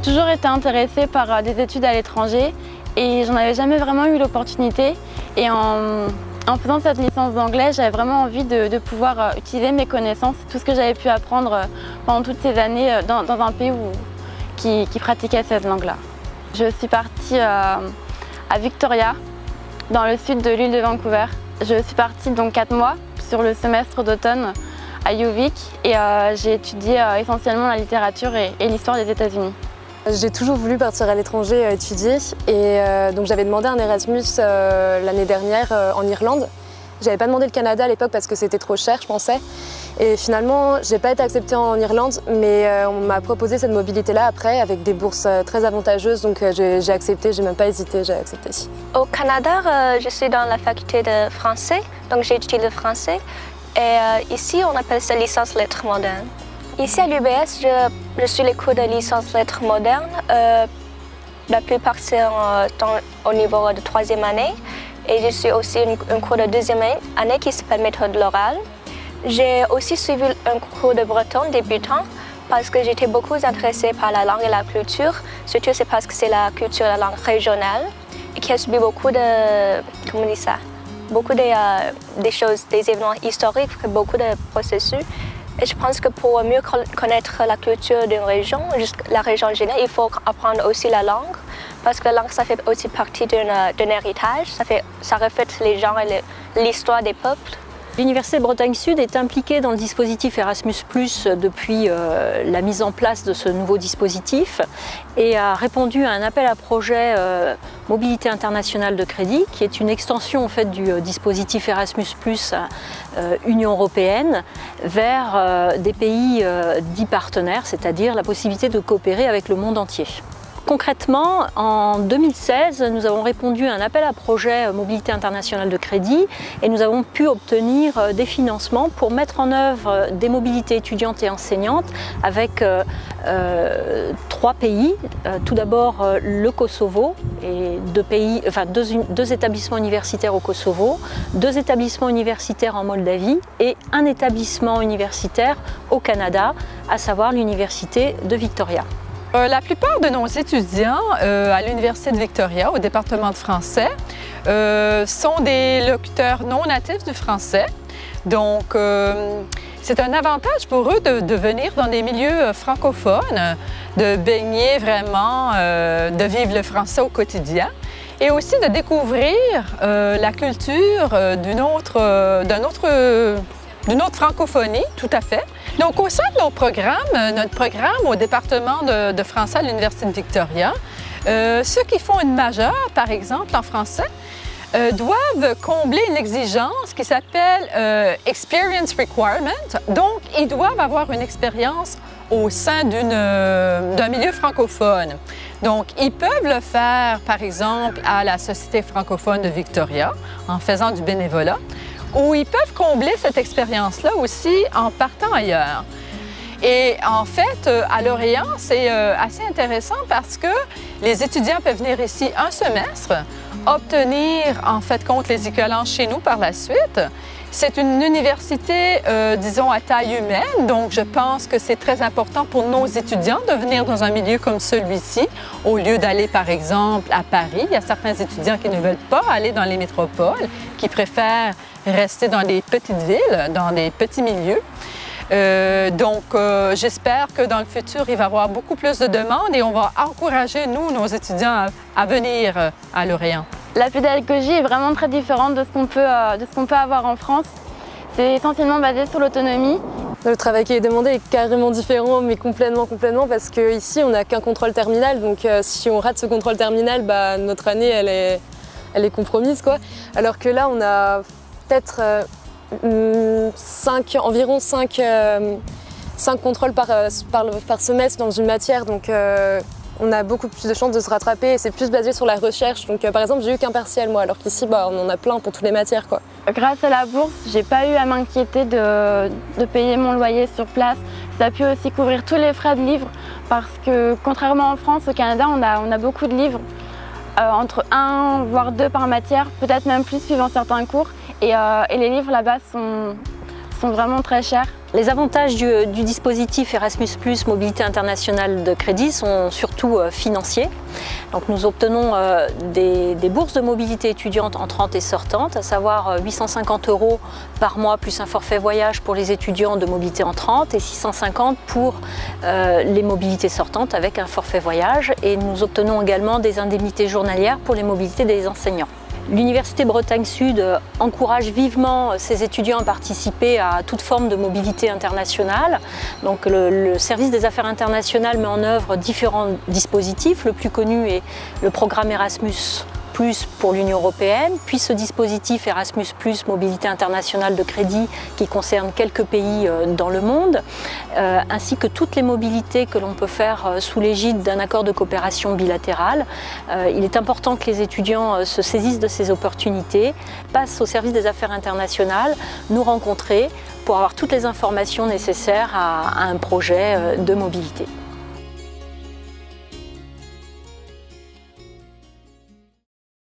Toujours été intéressée par des études à l'étranger et j'en avais jamais vraiment eu l'opportunité. Et en faisant cette licence d'anglais, j'avais vraiment envie de pouvoir utiliser mes connaissances, tout ce que j'avais pu apprendre pendant toutes ces années dans un pays qui pratiquait cette langue-là. Je suis partie à Victoria, dans le sud de l'île de Vancouver. Je suis partie donc 4 mois sur le semestre d'automne à UVic et j'ai étudié essentiellement la littérature et l'histoire des États-Unis. J'ai toujours voulu partir à l'étranger étudier et donc j'avais demandé un Erasmus l'année dernière en Irlande. J'avais pas demandé le Canada à l'époque parce que c'était trop cher, je pensais. Et finalement, j'ai pas été acceptée en Irlande, mais on m'a proposé cette mobilité-là après avec des bourses très avantageuses, donc j'ai accepté, j'ai même pas hésité, j'ai accepté. Au Canada, je suis dans la faculté de français, donc j'étudie le français. Et ici, on appelle ça licence lettres modernes. Ici à l'UBS, je suis les cours de licence lettres modernes. La plupart c'est au niveau de 3e année. Et je suis aussi un cours de 2e année qui s'appelle méthode l'oral. J'ai aussi suivi un cours de breton débutant parce que j'étais beaucoup intéressée par la langue et la culture. Surtout c'est parce que c'est la culture, la langue régionale et qui a subi beaucoup de, comment on dit ça, beaucoup des choses, des événements historiques, beaucoup de processus. Et je pense que pour mieux connaître la culture d'une région, la région générale, il faut apprendre aussi la langue. Parce que la langue, ça fait aussi partie d'un héritage, ça reflète les gens et l'histoire des peuples. L'Université de Bretagne Sud est impliquée dans le dispositif Erasmus+, depuis la mise en place de ce nouveau dispositif et a répondu à un appel à projet Mobilité internationale de crédit, qui est une extension en fait, du dispositif Erasmus+, Union européenne, vers des pays dits partenaires, c'est-à-dire la possibilité de coopérer avec le monde entier. Concrètement, en 2016, nous avons répondu à un appel à projet Mobilité internationale de crédit et nous avons pu obtenir des financements pour mettre en œuvre des mobilités étudiantes et enseignantes avec 3 pays. Tout d'abord le Kosovo et 2 établissements universitaires au Kosovo, 2 établissements universitaires en Moldavie et un établissement universitaire au Canada, à savoir l'Université de Victoria. La plupart de nos étudiants à l'Université de Victoria, au département de français, sont des locuteurs non natifs du français. Donc, c'est un avantage pour eux de venir dans des milieux francophones, de baigner vraiment, de vivre le français au quotidien et aussi de découvrir la culture d'une autre francophonie, tout à fait. Donc, au sein de notre programme au département de français à l'Université de Victoria, ceux qui font une majeure, par exemple, en français, doivent combler une exigence qui s'appelle Experience Requirement. Donc, ils doivent avoir une expérience au sein d'un milieu francophone. Donc, ils peuvent le faire, par exemple, à la Société francophone de Victoria, en faisant du bénévolat, ou ils peuvent combler cette expérience-là aussi en partant ailleurs. Et en fait, à Lorient, c'est assez intéressant parce que les étudiants peuvent venir ici un semestre, obtenir en fait compte les équivalences chez nous par la suite. C'est une université, disons, à taille humaine, donc je pense que c'est très important pour nos étudiants de venir dans un milieu comme celui-ci, au lieu d'aller, par exemple, à Paris. Il y a certains étudiants qui ne veulent pas aller dans les métropoles, qui préfèrent rester dans des petites villes, dans des petits milieux. Donc, j'espère que dans le futur, il va y avoir beaucoup plus de demandes et on va encourager, nous, nos étudiants, à venir à Lorient. La pédagogie est vraiment très différente de ce qu'on peut avoir en France. C'est essentiellement basé sur l'autonomie. Le travail qui est demandé est carrément différent, mais complètement, parce qu'ici, on n'a qu'un contrôle terminal. Donc, si on rate ce contrôle terminal, notre année, elle est compromise, quoi. Alors que là, on a peut-être environ 5 contrôles par semestre dans une matière. Donc, on a beaucoup plus de chances de se rattraper et c'est plus basé sur la recherche. Donc, par exemple, j'ai eu qu'un partiel, moi, alors qu'ici, on en a plein pour toutes les matières, quoi. Grâce à la bourse, j'ai pas eu à m'inquiéter de payer mon loyer sur place. Ça a pu aussi couvrir tous les frais de livres parce que, contrairement en France, au Canada, on a beaucoup de livres. Entre 1 voire 2 par matière, peut-être même plus suivant certains cours. Et les livres là-bas sont vraiment très chers. Les avantages du dispositif Erasmus+ Mobilité internationale de crédit sont surtout financiers. Donc nous obtenons des bourses de mobilité étudiante entrantes et sortantes, à savoir 850 € par mois plus un forfait voyage pour les étudiants de mobilité entrante et 650 pour les mobilités sortantes avec un forfait voyage. Et nous obtenons également des indemnités journalières pour les mobilités des enseignants. L'Université Bretagne Sud encourage vivement ses étudiants à participer à toute forme de mobilité internationale. Donc le service des affaires internationales met en œuvre différents dispositifs. Le plus connu est le programme Erasmus+ pour l'Union européenne, puis ce dispositif Erasmus+ Mobilité internationale de crédit qui concerne quelques pays dans le monde, ainsi que toutes les mobilités que l'on peut faire sous l'égide d'un accord de coopération bilatérale. Il est important que les étudiants se saisissent de ces opportunités, passent au service des affaires internationales, nous rencontrer pour avoir toutes les informations nécessaires à un projet de mobilité.